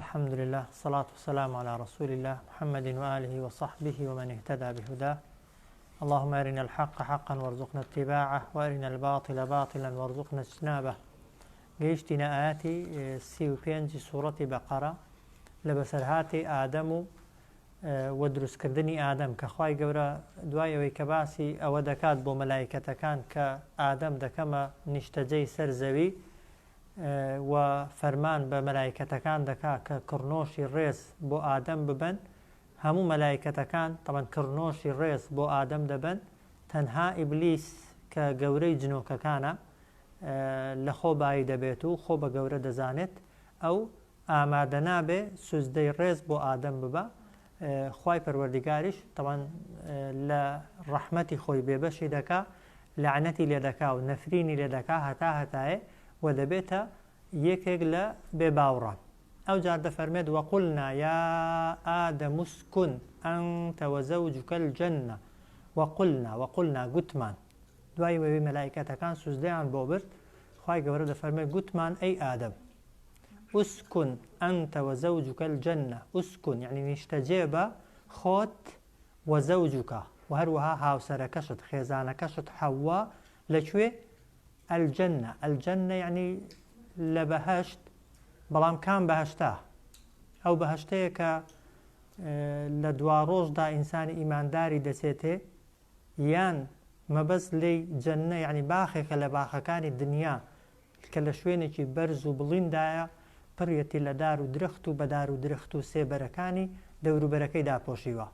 الحمد لله الصلاة والسلام على رسول الله محمد وآله وصحبه ومن اهتدى بهداه. اللهم أرنا الحق حقا وارزقنا اتباعه وأرنا الباطل باطلا وارزقنا اجتنابه. گەیشتینە ئاەتی 35 سوورەتی بەقەرە لە بەسەرهاتی ئادەم و دروستکردنی ئادەم کە خوای گەورە دوای ئەوەی کە باسی ئەوە دەکات بۆ مەلایکەتەکان کە ئادەم دەکەمە نیشتەجەی سەر زەوی و فەرمان بە مەلایکەتەکان دەکات کە کڕنۆشی ڕێز بۆ ئادەم ببەن. هەموو مەلایکەتەکان تەمەن کڕنۆشی ڕێز بۆ ئادەم دەبن، تەنها ئیبلیس کە گەورەی جنۆکەکانە لە خۆ بایی دەبێت و خۆ بە گەورە دەزانێت ئەو ئامادە نابێ سوزدەی ڕێز بۆ ئادەم ببە. خوای پەروەردیگاریش تەوان لە ڕەحمەتی خۆی بێبەشی دەکا، لعنەتی لێ دەکا و نەفرینی لێ دەکا هەتایە و دەبێتە یەکێک لە بێباوڕان. ئەو جار دەفەرمێت وەقولنا یا ئادەم اسکن ئەنتە وەزەوجوکە الجەنە. وەقولنا گوتمان دوای وەوەی مەلایکەتەکان سوزدەیان بۆ برد، خوای گەورە دەفەرمێت گوتمان ئەی ئادەم اسکن ئەنتە وەزەوجوکە الجەنە. اسکن یعنی نیشتەجێ بە خۆت وەزەوجوکە و هەروەها هاوسەرەکەشت خێزانەکەشت حەوا لەکوێ؟ الجەنە. الجەنە یعنی لە بەهەشت، بەڵام کام بەهەشتا؟ ئەو بەهەشتەیە کە لە دوا ڕۆژدا ئینسانی ئیمانداری دەچێتێ، یان مەبەست لێی جەنە یعنی باخێکە لە باخەکانی دنیا کە لە شوێنێکی بەرز و بڵیندایە پڕیەتی لە دار و درەخت و بەدار و درەخت و سێبەرەکانی دەوروبەرەکەی داپۆشیوە.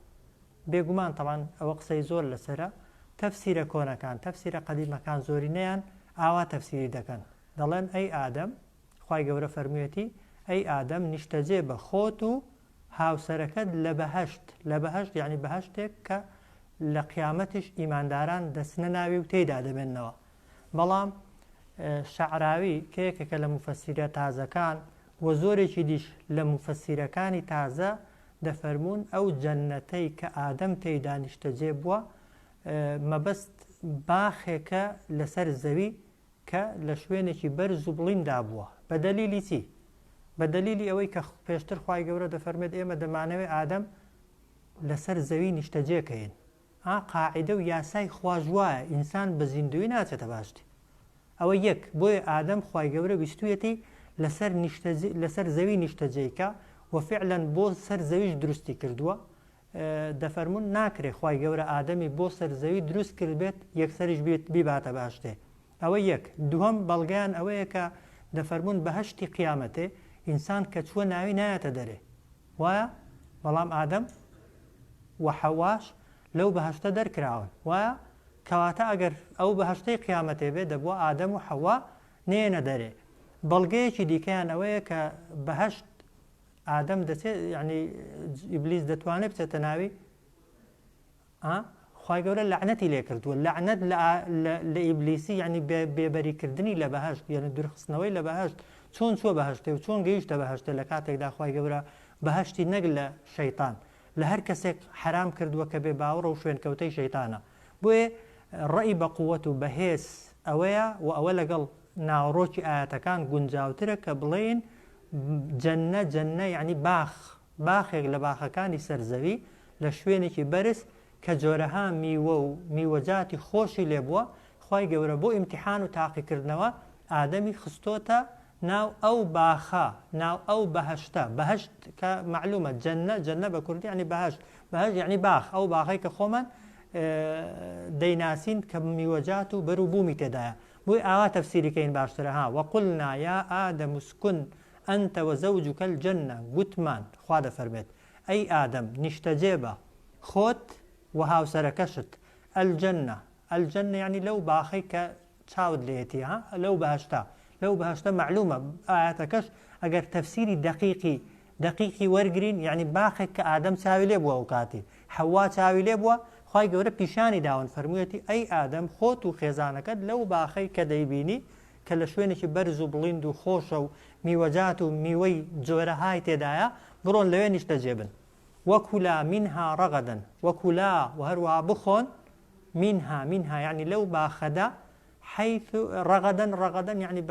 بێگومان تەوان ئەوە قسەی زۆر لەسرە، تەفسیرە کۆنەکان تەفسیرە قەدیمەکان زۆرینەیان ئاوا تەفسیری دەکەن، دەڵێن ئەی ئادەم، خوای گەورە فەرموویەتی ئەی ئادەم نیشتەجێ بە خۆت و هاوسەرەکەت لە بەهەشت. لە بەهەشت یعنی بەهەشتێک کە لە قیامەتیش ئیمانداران دەستنە ناوی و تێیدا دەبێنەوە. بەڵام شەعراوی کە یەکێکە لە مفەسیرە تازەکان و زۆرێکی دیش لە مفەسیرەکانی تازە دەفەرمون ئەو جەنەتەی کە ئادەم تێیدا نیشتەجێ بووە مەبەست باخێکە لەسەر زەوی کە لە شوێنێکی بەرز و بڵیندا بووە. بە دەلیلی چی؟ بە دەلیلی ئەوەی کە پێشتر خوای گەورە دەفەرمێت ئێمە دەمانەوێت ئادەم لەسەر زەوی نیشتەجێکەین. قاعیدە و یاسای خواژوایە ئینسان بە زیندوی ناچێتە باشتی. ئەوە یەک بۆیە ئادەم خوای گەورە ویستویەتی لەسەر زەوی نیشتەجێیکە و فعلەن بۆ سەر زەویش دروستی کردووە. دەفەرمون ناکرێ خوای گەورە ئادەمی بۆ سەر زەوی دروست کرد بێت یەکسەریش بیباتە باشتێ. ئەوە یەک. دووەم بەڵگەیان ئەوەیە کە دەفەرمون بەهەشتی قیامەتێ ئینسان کە چووە ناوی نایەتە دەرێ، وایە؟ بەڵام ئادەم و حەواش لەو بەهەشتە دەرکراون، وایە؟ کەواتە ئەگەر ئەو بەهەشتەی قیامەتێ بێ دەبووە ئادەم و حەوا نێنە دەرێ. بەڵگەیەکی دیکەیان ئەوەیە کە بەهەشت ئادەم دەچێت، یعنی ئیبلیس دەتوانێت بچێتە ناوی؟ خوای گەورە لعنەتی لێ کردووە. لعنەت لە ئیبلیسی یعنی بێبەریکردنی لە بەهەشت، یعنی دوورخستنەوەی لە بەهەشت. چۆن چووە بەهەشتێ و چۆن گەیشتە بەهەشتە لە کاتێکدا خوای گەورە بەهەشتی نەک لە شەیطان لە هەر کەسێک حرام کردووە کە بێ باوەڕە و شوێنکەوتەی شەیطانە. بۆیە ڕەئی بە قووەت و بەهێز ئەوەیە و ئەوە لەگەڵ ناوڕۆکی ئاەتەکان گونجاوترە کە بڵێن جەنە یعنی باخێک لە باخەکانی سەرزەوی لە شوێنێکی بەرز کە جۆرەها میوە و میوەجاتی خۆشی لێ بووە. خوای گەورە بۆ ئیمتیحان و تاقیکردنەوە ئادەمی خستۆتە ناو ئەو باخە، ناو ئەو بەهەشتە. بەهەشت کە معلومە جەنە بە کوردی یعنی بەهەشت یعنی باخ، ئەو باخەی کە خۆمان دەیناسین کە میوەجات و بەرووبوومی تێدایە. بۆی ئاوا تەفسیریکەین باشترە. وەقولنا یا ئادەم اسکن ئەنتە وەزەوجوکە الجەنە. گوتمان، خوا دەفەرمێت ئەی ئادەم نیشتەجێ بە خۆت و هاوسەرەکەشت الجەنە. الجەنە یعنی لەو باخەی کە چاود لێتی، لەو بەهەشتە معلومە. ئاەتەکەش ئەگەر تەفسیری دقیقی وەرگرین یعنی باخێک کە ئادەم چاوی لێ بووە، ئەو کاتی حەوا چاوی لێ بووە، خوای گەورە پیشانی داون فەرموویەتی ئەی ئادەم خۆت و خێزانەکەت لەو باخەی کە دەیبینی کە لە شوێنێکی بەرز و بڵیند و خۆشە و میوەجات و میوەی جۆرەهای تێدایە بڕۆن لەوێ نیشتەجێ بن. وەکولا منها ڕەغەدەن، وەکولا و هەروەها بخۆن منها یعنی لەو باخەدا حيث رغدا يعني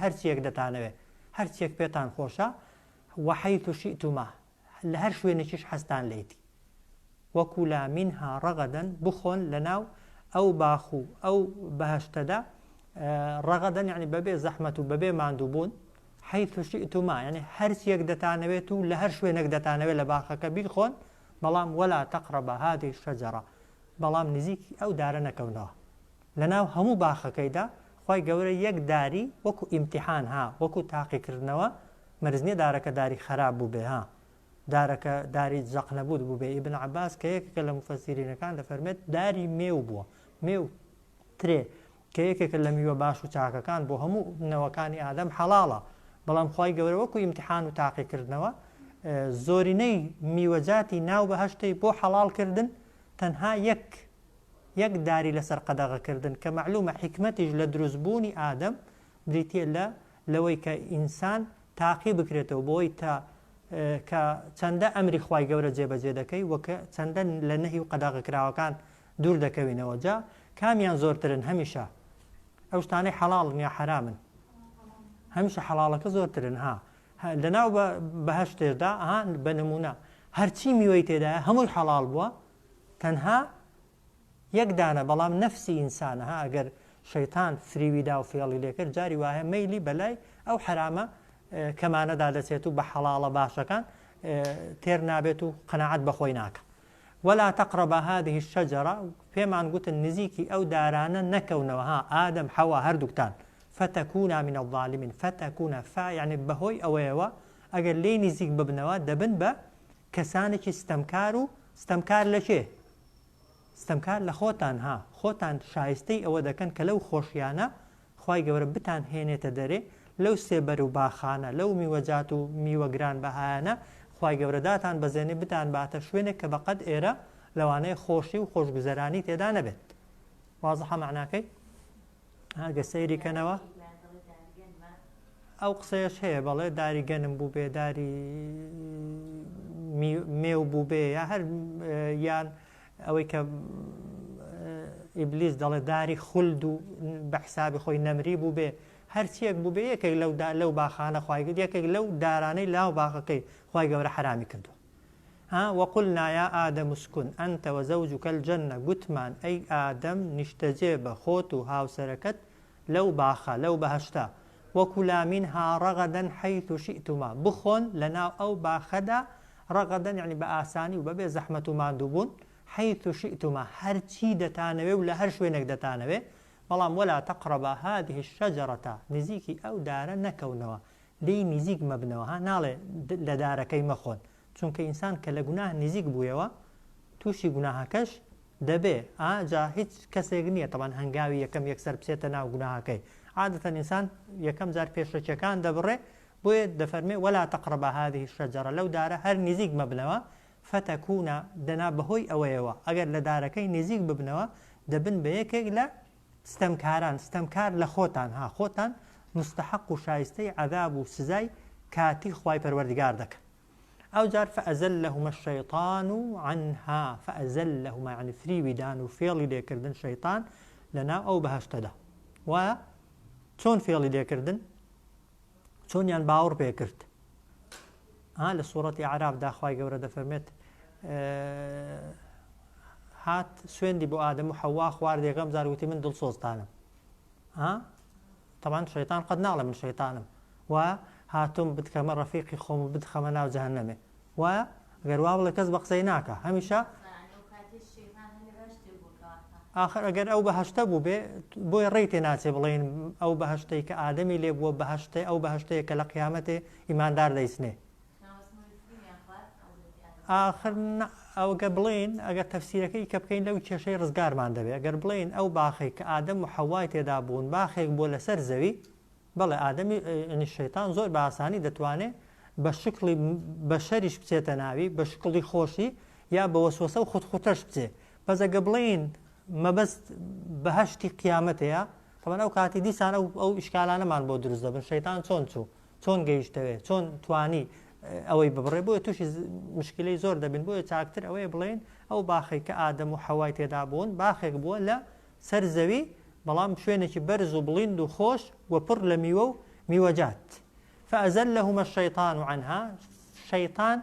هەرچیەک دەتانەوێ، هەرچیەک پێتان خۆشە وحيث شئتما لە هەر شوێنێکیش حەستان لێیتی وەکولا منها ڕەغەدەن بخۆن لەناو ئەو باخ و ئەو بەهەشتەدا ڕەغەدەن یعنی بەبێ زەحمەت و بەبێ ماندووبوون حيث شئتما یعنی هەرچیەک دەتانەوێت و لە هەر شوێنێک دەتانەوێت لە باخەکە بیخۆن بەڵام ولا تقربا هذه الشجرة بەڵام نزیکی ئەو دارە نەکەونەوە لەناو هەموو باخەکەیدا خی گەورە یەک داری وەکو ئیمتیحان ها وەکو تاقیکردنەوە مەرزنیە دارەکە داری خراپ بوو بێ ها دارەکە داری جەق نەبوو بوو بێ ئیبن عەباس کە یەکێکە لە مفەسیرینەکان دەفەرمێت داری مێو بووە مێو ترێ کە یەکێکە لە میوە باش و چاکەکان بۆ هەموو نەوەکانی ئادەم حەڵاڵە بەڵام خی گەورە وەکو ئیمتیحان و تاقیکردنەوە زۆرینەی میوەجاتی ناو بەهەشتەی بۆ حەڵاڵکردن تەنها یەک داری لەسەر قەدەغەکردن کە معلومە حکمەتیش لە دروستبوونی ئادەم بریتیە لەوەی کە ئینسان تاقی بکرێتەوە بۆی تا کە چەندە ئەمری خی گەورە جێبەجێ دەکەی وەکە چەندە لە نەهی و قەداغەکراوەکان دوور دەکەوینەوە جا کامیان زۆرترن هەمیشە ئەو شتانەی حەڵاڵن یا حرامن هەمیشە حەڵاڵەکە زۆرترن ها لەناو بەهەشتێدا بە نمونە هەرچی میوەی تێدایە هەمووی حەڵاڵ بووە تەنها یەک دانە بەڵام نەفسی ئینسانە ها ئەگەر شەیتان فریویدا و فێڵی لێکرد جاری وایە مەیلی بەلای ئەو حرامە کەمانەدا دەچێت و بە حەڵاڵە باشەکان تێر نابێت و قەناعەت بەخۆی ناکە ولا تقربا هذه الشجرة پێمان گوتن نزیکی ئەو دارانە نەکەونەوە ها ئادەم حەوا هەردووکتان فتەکونا من الظالمین فتەکونا یعنی بەهۆی ئەوەیەوە ئەگەر لێی نزیک ببنەوە دەبن بە کەسانێکی ستەمکار و ستەمکار لە کێ ستەمکار لە خۆتان ها خۆتان شایستەی ئەوە دەکەن کە لەو خۆشیانە خی گەورە بتان هێنێتە دەرێ لەو سێبەر و باخانە لەو میوەجات و میوەگران بەهایانە خی گەورەداتان بەزێنێ بتان باتە شوێنێک کە بەقەت ئێرە لەوانەیە خۆشی و خۆشگوزەرانی تێدا نەبێت وازەحە معناکەی ئەگە سەیریکەنەوە ئەو قسەیەش هەیە بەڵێ داری گەنم بوو بێ داری مێو بوو بێ یا هەر یان ئەوەی کە ئیبلیس دەڵێ داری خولد و بە حسابی خۆی نەمری بوو بێ هەرچیەک بوو بێ یەکێک لەو باخانە خی کرد یەکێک لەو دارانەی لاو باخەکەی خی گەورە حرامی کردو وەقولنا یا ئادەم اسکن ئەنتە وەزەوجوکە الجەنە گوتمان ئەی ئادەم نیشتەجێ بە خۆت و هاوسەرەکەت لەو باخە لەو بەهەشتا وەکولا منها ڕەغەدەن حەیث شئتما بخۆن لەناو ئەو باخەدا ڕەغەدەن یعنی بە ئاسانی و بەبێ زەحمەت و ماندووبوون حەیث شئتما هەرچی دەتانەوێ و لە هەر شوێنێک دەتانەوێ بەڵام ولا تقربا هذه الشجرة نزیکی ئەو دارە نەکەونەوە لێی نزیک مەبنەوە ها ناڵێ لە دارەکەی مەخۆن چونکە ئینسان کە لە گوناه نزیک بوویەوە تووشی گوناهەکەش دەبێ جا هیچ کەسێک نییە تەوان هەنگاوی یەکەم یەکسەر بچێتە ناو گوناهەکەی عادەتەن ئینسان یەکەم جار پێشەکەکان دەبڕێ بۆیە دەفەرمێ ولا تقربا هذه الشجرة لەو دارە هەر نزیک مەبنەوە فتەکوونە دەنا بەهۆی ئەوەیەوە ئەگەر لە دارەکەی نزیک ببنەوە دەبن بە یەکێک لە ستەمکاران ستەمکار لە خۆتان ها خۆتان مستحق و شایستەی عەذاب و سزای کاتی خوای پەروەردگار دەکەن ئەو جار فەئەزەلەهومە الشەیطان عنها فەئەزەلەهومە یعنی فریویدان و فێڵی لێکردن شەیطان لەناو ئەو بەهەشتەدا وایە چۆن فێڵی لێکردن چۆنیان باوەڕ پێ کرد لە سوورەتی عەرافدا خوای گەورە دەفەرمێت هات سوێندی بۆ ئادەم و حەوا خوارد یەکەم جار وتی من دڵسۆزتانم تەمان شەیطان قەت ناڵێ من شەیطانم وایە هاتووم بتکەمە ڕەفیقی خۆم و بتخەمە ناو جەهەنەمێ وایە ئەگەر وا بڵێ کەس بە قسەی ناکە هەمیشە ئاخر ئەگەر ئەو بەهەشتە بوو بێ بۆی ڕێی تێ ناچێ بڵێن ئەو بەهەشتەی کە ئادەمی لێ بووە بەهەشتەی ئەو بەهەشتەیە کە لە قیامەتێ ئیماندار دەیسنێ آخر ئەوگە بڵێن ئەگەر تەفسیرەکەی کە بکەین لەو کێشەی ڕزگارمان دەبێت ئەگەر بڵێن ئەو باخی کە ئادەم و حەوای تێدا بوون باخێک بۆ لەسەر زەوی بەڵێ ئادەمی شەیطان زۆر بە ئاسانی دەتوانێت بە شکلی بەشەریش بچێتە ناوی بە شکڵی خۆشی یا بە وەسوەسە و خودخوتەش بچێ بەس ئەگە بڵێن مەبەست بەهەشتی قیامەتەیە تەمەن ئەو کاتی دیسان ئەو ئیشکالانەمان بۆ دروست دەبن شەیطان چۆن چوو چۆن گەیشتەوێت چۆن توانی ئەوەی ببڕێ بۆیە تووشی مشکلەی زۆر دەبن بۆیە چاکتر ئەوەیە بڵێن ئەو باخی کە ئادەم و حەوای تێدا بوون باخێک بووە لە سەر زەوی بەڵام شوێنێکی بەرز و بڵیند و خۆش وە پڕ لە میوە و میوەجات فأزلهما الشيطان عنها شيطان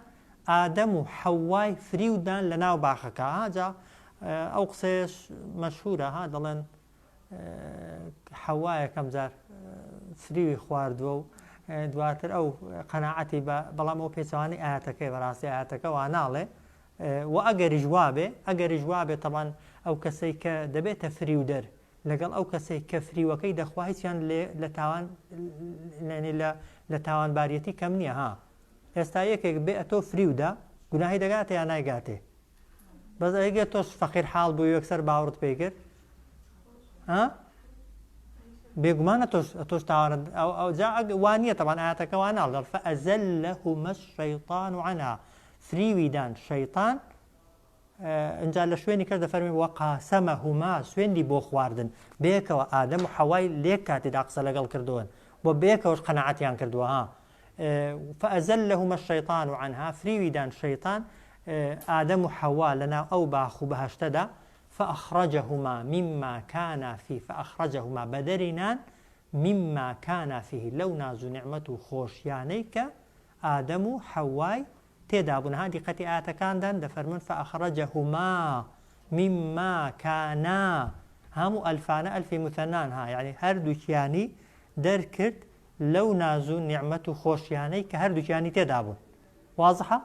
آدم و حەوای فریودان لە ناو باخەکە هاجا ئەو قسەیەش مەشهورە ها دەڵێن حەوایە کەم جار فریوی خواردووە و دواتر ئەو قەناعەتی بەڵام ئەو پێچوانی ئاەتەکەی بەڕاستی ئاەتەکە وا ناڵێ و ئەگەری جوابێ تەبان ئەو کەسەی کە دەبێتە فریودەر لەگەڵ ئەو کەسێک کە فریوەکەی دەخوا هیچیان لە تاوانباریەتی کەم نییە ها ئێستا یەکێک بێ ئەتۆ فریودا گوناهی دەگاتە یان نایگاتێ بەس ئەگەر تۆش فەقیر حاڵ بوو یەکسەر باوەڕت پێ کرد بێگومانە تۆش تاوانت ئەو جا وانە تەبان ئاەتەکە واناڵ فەئەزەلەهما الشەیطان عنها فریویدان شەیطان اینجا لە شوێنی کرد دەفەرمی وەقاسەمەهما سوێندی بۆ خواردن بێکەوە ئادەم و حەوای لێک کاتیدا قسە لەگەڵ کردوون بۆ بێکەوەش قەناعەتیان کردووە ها فأزلهما الشيطان عنها فریویدان شەیطان ئادەم و حەوا لەناو ئەو باخ و بەهەشتەدا فأخرجهما مما كان فيه فأخرجهما بدرنان مما كان فيه لو ناز نعمة خوشيانيك آدم و حەوای تێدا بوون ها دیقەتی ئاەتەکاندان دەفەرمون فأخرجهما مما كانا هەموو ئەلفانە ئەلفی مثەنان ها یعنی هەردووکیانی دەرکرد لەو ناز و نیعمەت و خۆشیانەی کە هەردووکیانی تێدا بوون وازحە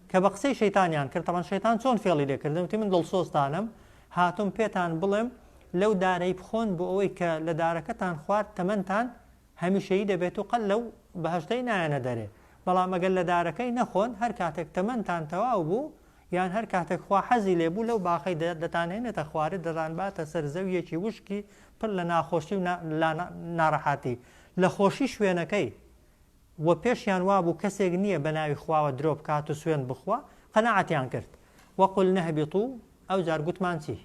کە بە قسەی شەیتانیان کرد تەمان شەیتان چۆن فێڵی لێکردن وتی من دڵسۆزتانم هاتوم پێتان بڵێم لەو دارەی بخۆن بۆ ئەوەی کە لە دارەکەتان خوارد تەمەنتان هەمیشەیی دەبێت و قەل لەو بەهەشتەی نایەنە دەرێ بەڵام ئەگەر لە دارەکەی نەخۆن هەر کاتێک تەمەنتان تەواو بوو یان هەر کاتێک خوا حەزی لێبوو لەو باخەی دەتانهێنێتە خوارد دەڕانباتە سەر زەویەکی وشکی پڕ لە ناخۆشی و ناڕەحاتی لە خۆشی شوێنەکەی و پێشیان وابوو کەسێک نییە بە ناوی خواوە درۆ بکات و سوێن بخوا قەناعەتیان کرد وەقل نەهبیطوا ئەو جار گوتمان چی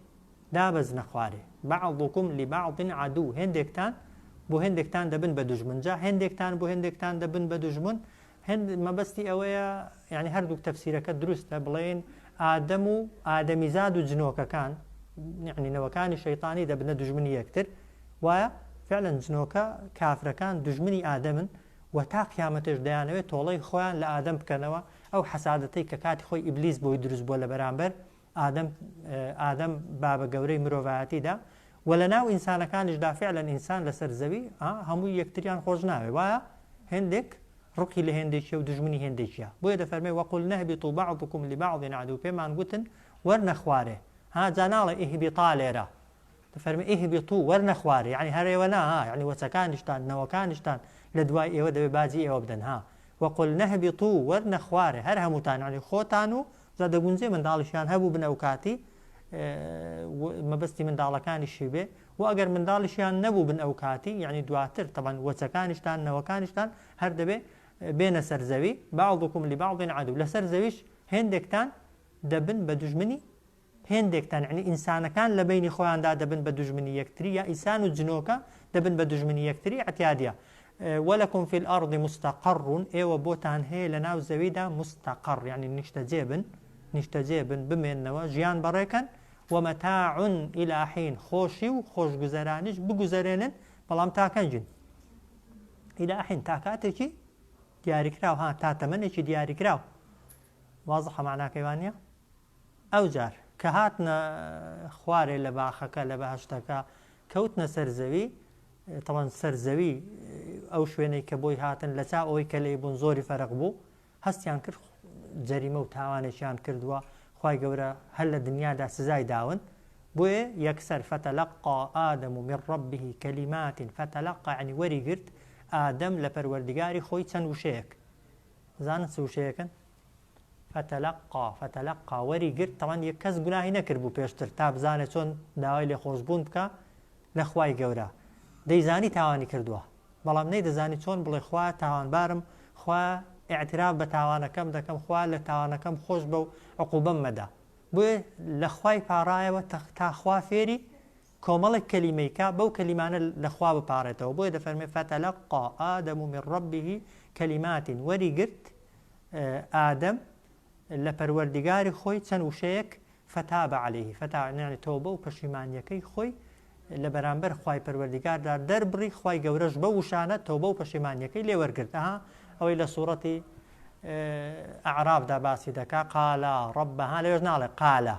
دابەزنە خوارێ بعضکم لبعض عدو هێندێکتان بۆ هێندێکتان دەبن بە دوژمن جا هێندێکتان بۆ هێندێکتان دەبن بە دوژمن مەبەستی ئەوەیە یعنی هەردوو تەفسیرەکە دروستە بڵێن ئادەم و ئادەمیزاد و جنۆکەکان یعنی نەوەکانی شەیطانی دەبنە دوژمنی یەکتر وایە فعلا جنۆکە کافرەکان دوژمنی ئادەمن و تا قیامەتش دەیانەوێت تۆڵەی خۆیان لە ئادەم بکەنەوە ئەو حەسادەتەی کە کاتی خۆی ئیبلیس بۆی دروست بووە لە بەرامبەر ئادەم بابە گەورەی مرۆڤایەتیدا و لە ناو ئینسانەکانیشدا فعلا ئینسان لەسەر زەوی هەمووی یەکتریان خۆش ناوێ وایە هێندێک ڕووکی لە هێندێکیە و دژمنی هێندێکیە بۆیە دەفەرمێ وەقل نەهبیطوا بعضکم لبعض عدو پێمان گوتن وەرنە خوارێ جا ناڵێ ئیهبیطا لێرە دەفەرمێ ئیهبیطوا وەرنە خوارێ یعنی هەرێوە نا یعنی وەچەکانیشتان نەوەکانیشتان لە دوای ئێوە دەبێ بازی ئێوە بدەن وەقل نەهبیطوا وەرنە خوارێ هەر هەمووتان یعنی خۆتان و جا دەگونجێ منداڵیشیان هەبوو بن ئەو کاتی مەبەستی منداڵەکانیشی بێ و ئەگەر منداڵیشیان نەبوو بن ئەو کاتی یعنی دواتر تەبەن وەچەکانیشتان نەوەکانیشتان هەر دەبێ بێنە سەر زەوی بعضکم لبعض عدو لەسەر زەویش هێندێکتان دەبن بە دوژمنی هێندێکتان یعنی ئینسانەکان لە بینی خۆیاندا دەبن بە دوژمنی یەکتری یا ئینسان و جنۆکە دەبن بە دوژمنی یەکتری اعتیادیە ولكم في الأرض مستقر ئێوە بۆتان هەیە لە ناو زەویدا مستقر یعنی نیشتەجێبن بمێننەوە ژیان بەڕێکەن ومەتاع إلى حين خۆشی و خۆشگوزەرانیش بگوزەرێنن بەڵام تاکەنجن إلى حين تا کاتێکی دیاریکراو تا تەمەنێکی دیاریکراو وازحە معناکەی وانە ئەو جار کە هاتنە خوارێ لە باخەکە لە بەهەشتەکە کەوتنە سەر زەوی تەوان سەر زەوی ئەو شوێنەی کە بۆی هاتن لە چاو ئەوەی کە لێی بوون زۆری فەرق بوو هەستیان کرد جەریمە و تاوانێکیان کردووە خوای گەورە هەر لە دنیادا سزای داون بۆیە یەکسەر فتەلەقا ئادەم من ربه کەلیمات فتەلەقا یعنی وەریگرت ئادەم لە پەروەردگاری خۆی چەند وشەیەک زانن چ وشەیەکن فتەلەقا وەریگرت تەوان یەک کەس گوناهی نەکرد بوو پێشتر تا بزانێت چۆن داوای لێخۆشبوون بکە لە خوای گەورە دەیزانی تاوانی کردووە بەڵام نەیدەزانی چۆن بڵێ خوا تاوانبارم خوا اعتراف بە تاوانەکەم دەکەم خوا لە تاوانەکەم خۆش بە و عقوبەم مەدا بۆیە لە خوای پاڕایەوە تا خوا فێری کۆمەڵێک کەلیمەیکا بەو کەلیمانە لە خوا بپارێتەوە بۆیە دەفەرمێ فتەلەقا ئادەم من ربه کەلیمات وەریگرت ئادەم لە پەروەردگاری خۆی چەند وشەیەک فتاب عليه یعنی تۆبە و پەشیمانیەکەی خۆی لە بەرامبەر خوای پەروەردگاردا دەربڕی خوای گەورەش بە وشانە تۆبە و پەشیمانیەکەی لێوەرگرت ئەوەی لە سوورەتی ئەعرابدا باسی دەکا قالا ڕەبەها لەوێژ ناڵێ قالە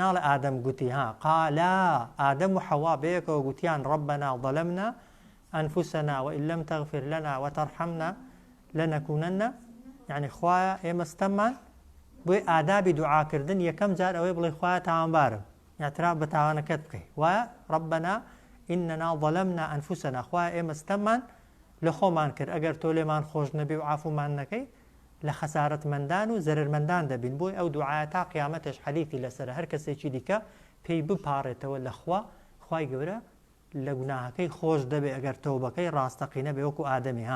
ناڵێ ئادەم گوتی قالا ئادەم و حەوا بەیەکەوە گوتیان ڕەبەنا ظەلەمنا ئەنفوسەنا وئین لەم تەغفر لەنا وتەرحەمنا لەنەکوونەنە یعنی خوایە ئێمە ستەممان بۆی ئادابی دوعاکردن یەکەم جار ئەوەی بڵێ خوایە تاوانبارم اعتراف بە تاوانەکەت بکەی وایە ڕەبەنا ئیننا ظەلەمنا ئەنفوسەنا خوایە ئێمە ستەممان لە خۆمان کرد ئەگەر تۆ لێمان خۆش نەبی و عافومان نەکەی لە خەسارەتمەندان و زەرمەندان دەبین بۆی ئەو دوعایە تا قیامەتش حەدیثی لەسەرە هەر کەسێکی دیکە پێی بپارێتەوە لە خوای گەورە لە گوناهەکەی خۆش دەبێ ئەگەر تەوبەکەی ڕاستەقینە بێ وەکو ئادەمی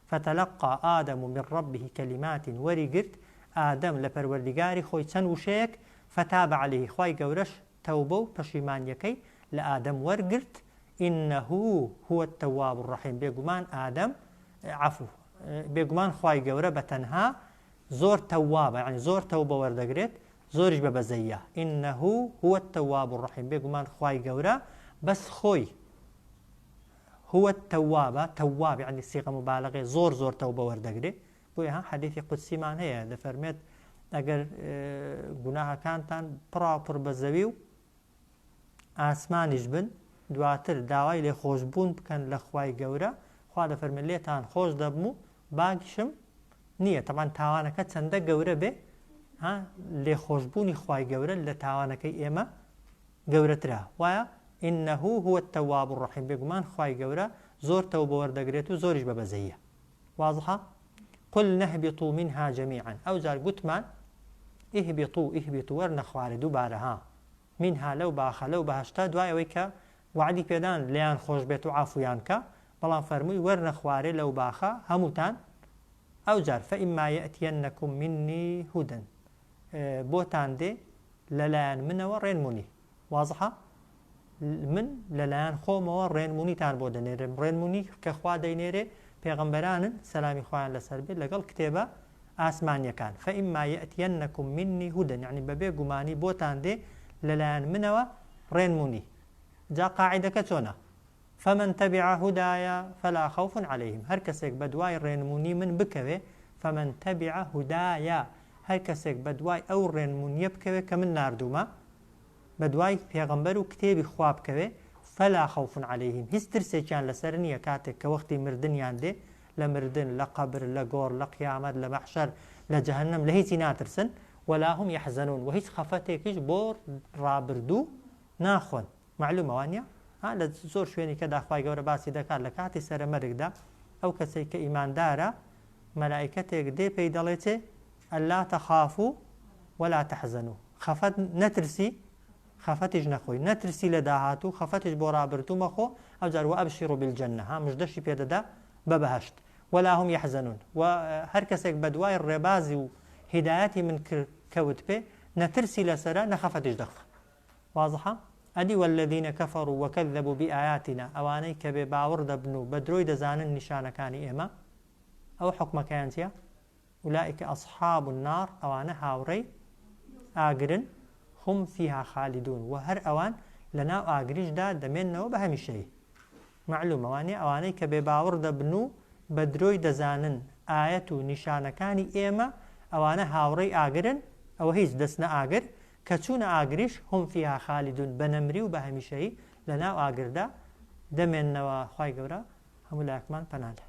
فتلقى آدم من ربه كلمات وەریگرت ئادەم لە پەروەردیگاری خۆی چەند وشەیەک فتاب عليه خوای گەورەش تەوبە و پەشیمانیەکەی لە ئادەم وەرگرت إنه هو التواب الرحيم بێگومان ئادەم عفو بێگومان خوای گەورە بە تەنها زۆر تەوابە یعنی زۆر تەوبە وەردەگرێت زۆریش بە بەزەیە إنه هو التواب الرحيم بێگومان خوای گەورە بەس خۆی هو التواب تواب يعني صيغة مبالغة زور توبة وردقري بويها حديث قدسيمان هي دفرميت اگر گناها كانتان پراپر بزويو آسمانيش بن دواتر داوای لێ خۆشببوون بکەن لە خوای گەورە خوا دەفەرمێ لێتان خۆش دەبم و باگشم نییە تەمان تاوانەکە چەندە گەورە بێ لێ خۆشببوونی خوای گەورە لە تاوانەکەی ئێمە گەورەترا وایە إنه هو التواب الرحيم بێگومان خوای گەورە زۆر تەوبە وەردەگرێت و زۆریش بە بەزەیە واضحة قل نهبطوا منها جميعا ئەو جار گوتمان ئیهبیطوا وەرنە خوارێ دووبارە منها لەو باخە لەو بەهەشتا دوای ئەوەی کە وعدی پێدان لێیان خۆش بێت و عافویان کە بەڵام فەرمووی وەرنە خوارێ لەو باخە هەمووتان ئەو جار فإما يأتينكم مني هدى بۆتان دێ لەلایەن منەوە ڕێنمونی واضحة من لەلایەن خۆمەوە ڕێنمونیتان بۆ دەنێرم ڕێنمونی کە خوا دەینێرێ پێغەمبەرانن سەلامی خوایان لەسەر بێت لەگەڵ کتێبە ئاسمانیەکان فإما يأتينكم مني هدى يعني بەبێ گومانی بۆتان دێ لەلایەن منەوە ڕێنمونی جا قاعدەکە چۆنە فمن تبع هدايا فلا خوف عليهم هەر کەسێک بە دوای ڕێنمونی من بکەوێ فمن تبع هدايا هەر کەسێک بە دوای ئەو ڕێنمونیە بکەوێ کە من ناردوومە بە دوای پێغەمبەر و کتێبی خوا بکەوێ فلا خوف عليهم هیچ ترسێکیان لەسەر نییە کاتێک کە وەختی مردنیان دێ لە مردن لە قەبر لە گۆڕ لە قیامەت لە مەحشەر لە جەهەنەم لە هیچی ناترسن ولا هم يحزنون و هیچ خەفەتێکیش بۆ ڕابردوو ناخۆن معلومە وانە لە زۆر شوێنی کە داخوای گەورە باسی دەکات لە کاتی سەرمەرگدا ئەو کەسێک کە ئیماندارە مەلائیکەتێک دێ پێی دەڵێ چێ ئەلا تەخافوا ولا تەحزەنوا خەفەت نەترسی خەفەتیش نەخۆی نەترسی لە داهاتوو خەفەتیش بۆ ڕابردوو مەخۆ ئەو جار وەئەبشیروا بالجەنە مژدەشی پێدەدا بە بەهەشت ولا هم يحزنون و هەر کەسێک بە دوای ڕێبازی و هیدایەتی من کەوت پێ نەترسی لەسەرە نەخەفەتیش دەخە واضحە ئەدی والذین كفروا وكذبوا بآياتنا ئەوانەی کە بێ باوەڕ دەبن و بە درۆی دەزانن نیشانەکانی ئێمە ئەو حکمەکەیان چییە أولئك أصحاب النار ئەوانە هاوڕێی ئاگرن هم فيها خالدون وهر أوان لنا ئاگریشدا دەمێننەوە بە هەمیشەی معلومە وانێ ئەوانەی کە بێ باوەڕ دەبن و بە درۆی دەزانن ئایەت و نیشانەکانی ئێمە ئەوانە هاوڕێی ئاگرن ئەوە هیچ دەستنە ئاگر کە چوونە ئاگریش هم فيها خالدون بە نەمری و بە هەمیشەی لەناو ئاگردا دەمێننەوە خوای گەورە هەموو لایەکمان پەنادە